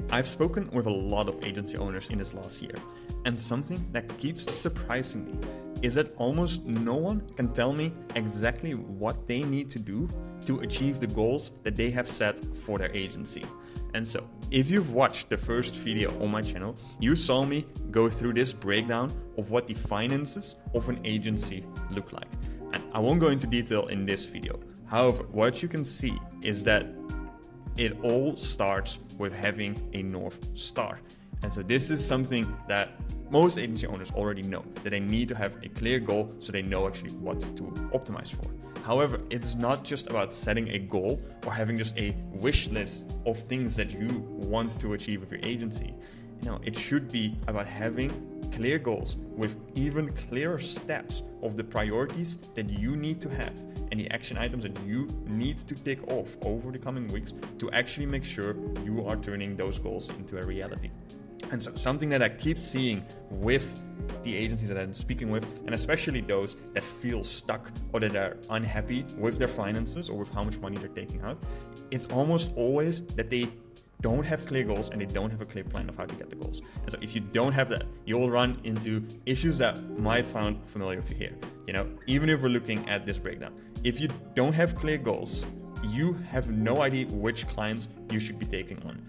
I've spoken with a lot of agency owners in this last year, and something that keeps surprising me is that almost no one can tell me exactly what they need to do to achieve the goals that they have set for their agency. And so, if you've watched the first video on my channel, you saw me go through this breakdown of what the finances of an agency look like. And I won't go into detail in this video. However, what you can see is that it all starts with having a North Star. And so this is something that most agency owners already know, that they need to have a clear goal so they know actually what to optimize for. However, it's not just about setting a goal or having just a wish list of things that you want to achieve with your agency. It should be about having clear goals with even clearer steps of the priorities that you need to have and the action items that you need to take off over the coming weeks to actually make sure you are turning those goals into a reality. And so something that I keep seeing with the agencies that I'm speaking with, and especially those that feel stuck or that are unhappy with their finances or with how much money they're taking out, it's almost always that they don't have clear goals and they don't have a clear plan of how to get the goals. And so if you don't have that, you'll run into issues that might sound familiar if you hear. Even if we're looking at this breakdown, if you don't have clear goals, you have no idea which clients you should be taking on.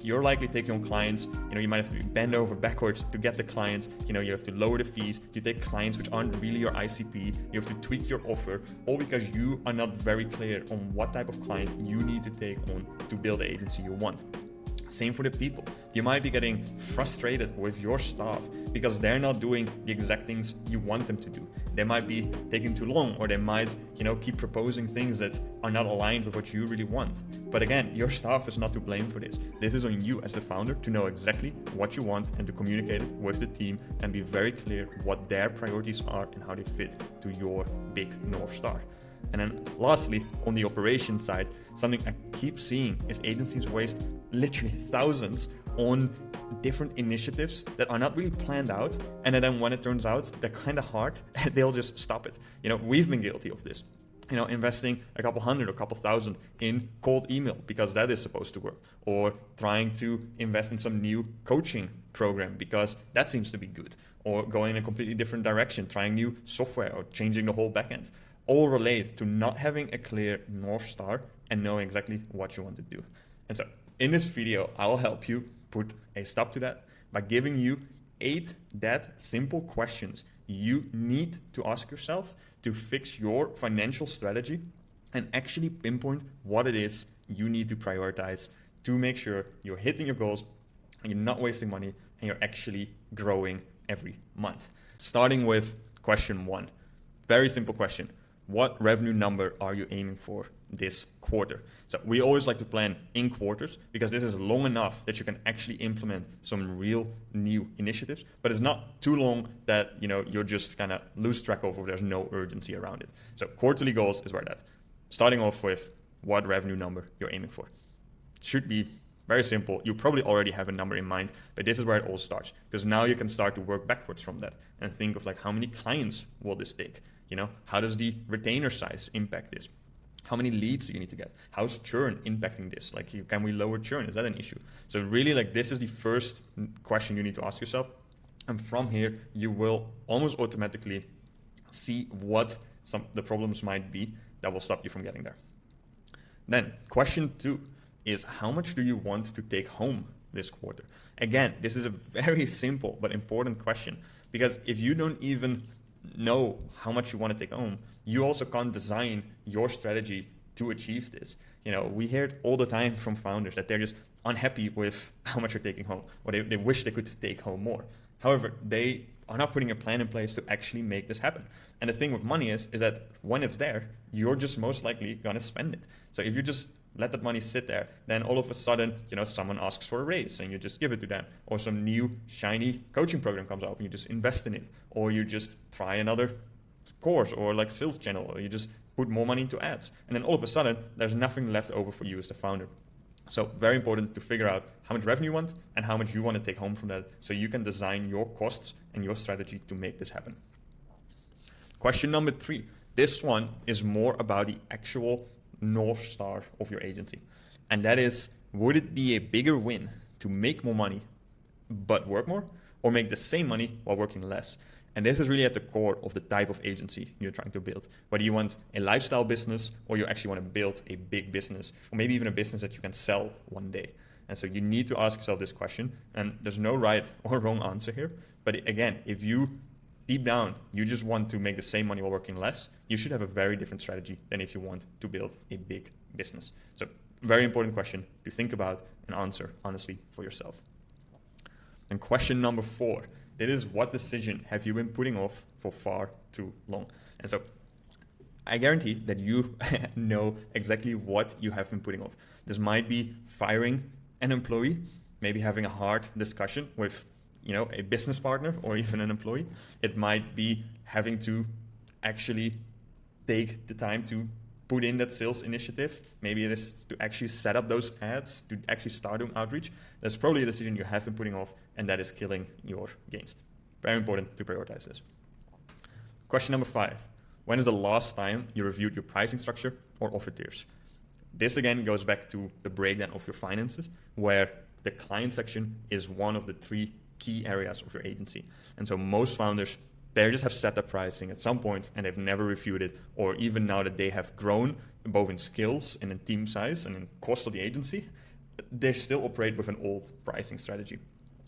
You're likely taking on clients, you might have to bend over backwards to get the clients, you have to lower the fees, you take clients which aren't really your ICP, you have to tweak your offer, all because you are not very clear on what type of client you need to take on to build the agency you want. Same for the people. You might be getting frustrated with your staff because they're not doing the exact things you want them to do. They might be taking too long, or they might, keep proposing things that are not aligned with what you really want. But again, your staff is not to blame for this. This is on you as the founder to know exactly what you want and to communicate it with the team and be very clear what their priorities are and how they fit to your big North Star. And then lastly, on the operations side, something I keep seeing is agencies waste literally thousands on different initiatives that are not really planned out. And then when it turns out they're kind of hard, they'll just stop it. We've been guilty of this. Investing a couple hundred or a couple thousand in cold email because that is supposed to work, or trying to invest in some new coaching program because that seems to be good, or going in a completely different direction, trying new software or changing the whole backend. All relate to not having a clear North Star and knowing exactly what you want to do. And so in this video, I'll help you put a stop to that by giving you 8 that simple questions you need to ask yourself to fix your financial strategy and actually pinpoint what it is you need to prioritize to make sure you're hitting your goals and you're not wasting money and you're actually growing every month. Starting with question 1. Very simple question. What revenue number are you aiming for this quarter? So we always like to plan in quarters because this is long enough that you can actually implement some real new initiatives, but it's not too long that you're just kind of lose track of or there's no urgency around it. So quarterly goals is where that's. Starting off with what revenue number you're aiming for. It should be very simple. You probably already have a number in mind, but this is where it all starts, because now you can start to work backwards from that and think of how many clients will this take? How does the retainer size impact this? How many leads do you need to get? How's churn impacting this? Can we lower churn? Is that an issue? So really, this is the first question you need to ask yourself. And from here, you will almost automatically see what the problems might be that will stop you from getting there. Then question 2 is, how much do you want to take home this quarter? Again, this is a very simple but important question, because if you don't even know how much you want to take home, you also can't design your strategy to achieve this. We hear it all the time from founders that they're just unhappy with how much they're taking home, or they wish they could take home more. However, they are not putting a plan in place to actually make this happen. And the thing with money is that when it's there, you're just most likely going to spend it. So if you just let that money sit there, then all of a sudden, someone asks for a raise and you just give it to them, or some new shiny coaching program comes up and you just invest in it, or you just try another course or sales channel, or you just put more money into ads. And then all of a sudden, there's nothing left over for you as the founder. So very important to figure out how much revenue you want and how much you want to take home from that, so you can design your costs and your strategy to make this happen. Question number 3. This one is more about the actual North Star of your agency. And that is, would it be a bigger win to make more money but work more, or make the same money while working less? And this is really at the core of the type of agency you're trying to build. Whether you want a lifestyle business or you actually want to build a big business, or maybe even a business that you can sell one day. And so you need to ask yourself this question, and there's no right or wrong answer here. But again, if you deep down, you just want to make the same money while working less, you should have a very different strategy than if you want to build a big business. So very important question to think about and answer honestly for yourself. And question number 4, that is, what decision have you been putting off for far too long? And so I guarantee that you know exactly what you have been putting off. This might be firing an employee, maybe having a hard discussion with a business partner or even an employee. It might be having to actually take the time to put in that sales initiative. Maybe it is to actually set up those ads, to actually start doing outreach. That's probably a decision you have been putting off, and that is killing your gains. Very important to prioritize this. Question number 5. When is the last time you reviewed your pricing structure or offer tiers? This again goes back to the breakdown of your finances, where the client section is one of the 3 key areas of your agency. And so most founders, they just have set their pricing at some point and they've never reviewed it, or even now that they have grown both in skills and in team size and in cost of the agency, they still operate with an old pricing strategy.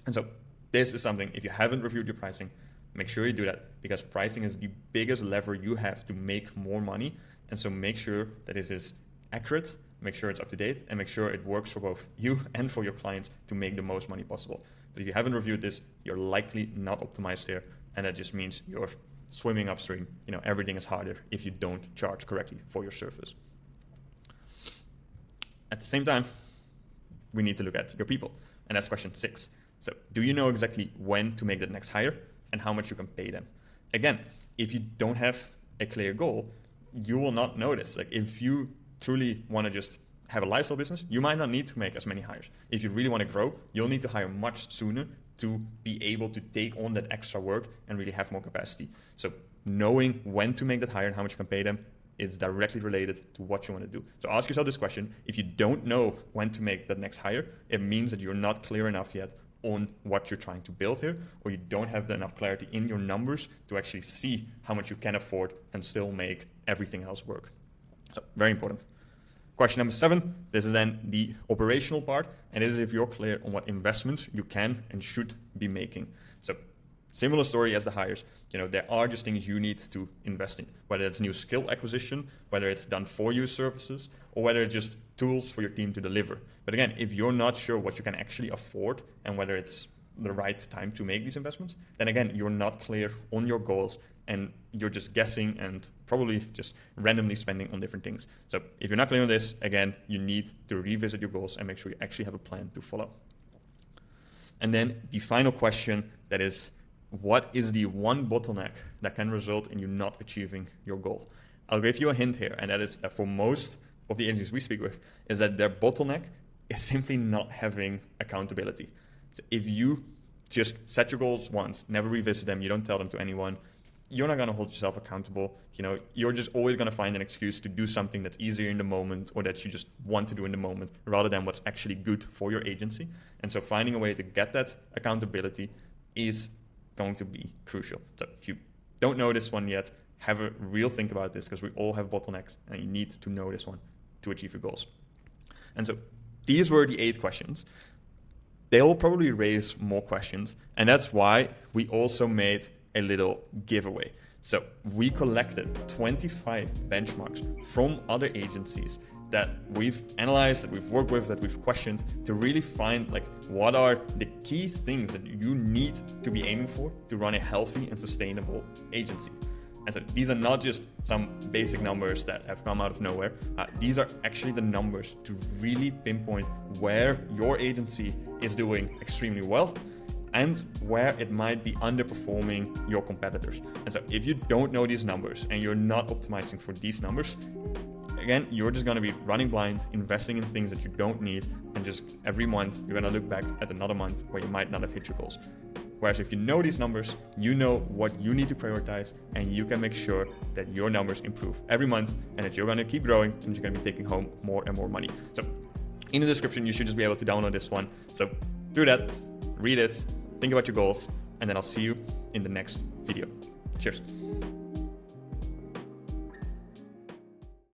And so this is something, if you haven't reviewed your pricing, make sure you do that, because pricing is the biggest lever you have to make more money. And so make sure that this is accurate, make sure it's up to date, and make sure it works for both you and for your clients to make the most money possible. But if you haven't reviewed this, you're likely not optimized here. And that just means you're swimming upstream. Everything is harder if you don't charge correctly for your service. At the same time, we need to look at your people. And that's question 6. So do you know exactly when to make that next hire and how much you can pay them? Again, if you don't have a clear goal, you will not notice. Like, if you truly want to just have a lifestyle business, you might not need to make as many hires. If you really want to grow, you'll need to hire much sooner to be able to take on that extra work and really have more capacity. So knowing when to make that hire and how much you can pay them is directly related to what you want to do. So ask yourself this question. If you don't know when to make that next hire, it means that you're not clear enough yet on what you're trying to build here, or you don't have enough clarity in your numbers to actually see how much you can afford and still make everything else work. So very important. Question number 7, this is then the operational part, and this is if you're clear on what investments you can and should be making. So similar story as the hires. There are just things you need to invest in, whether it's new skill acquisition, whether it's done for you services, or whether it's just tools for your team to deliver. But again, if you're not sure what you can actually afford and whether it's the right time to make these investments, then again, you're not clear on your goals and you're just guessing and probably just randomly spending on different things. So if you're not clear on this, again, you need to revisit your goals and make sure you actually have a plan to follow. And then the final question, that is, what is the one bottleneck that can result in you not achieving your goal? I'll give you a hint here, and that is for most of the agencies we speak with, is that their bottleneck is simply not having accountability. So if you just set your goals once, never revisit them, you don't tell them to anyone, you're not going to hold yourself accountable. You're just always going to find an excuse to do something that's easier in the moment or that you just want to do in the moment rather than what's actually good for your agency. And so finding a way to get that accountability is going to be crucial. So if you don't know this one yet, have a real think about this, because we all have bottlenecks and you need to know this one to achieve your goals. And so these were the 8 questions. They'll probably raise more questions, and that's why we also made a little giveaway. So we collected 25 benchmarks from other agencies that we've analyzed, that we've worked with, that we've questioned, to really find what are the key things that you need to be aiming for to run a healthy and sustainable agency. And so these are not just some basic numbers that have come out of nowhere. These are actually the numbers to really pinpoint where your agency is doing extremely well and where it might be underperforming your competitors. And so if you don't know these numbers and you're not optimizing for these numbers, again, you're just going to be running blind, investing in things that you don't need, and just every month you're going to look back at another month where you might not have hit your goals. Whereas if you know these numbers, you know what you need to prioritize, and you can make sure that your numbers improve every month and that you're going to keep growing and you're going to be taking home more and more money. So in the description, you should just be able to download this one. So do that, read this, think about your goals, and then I'll see you in the next video. Cheers.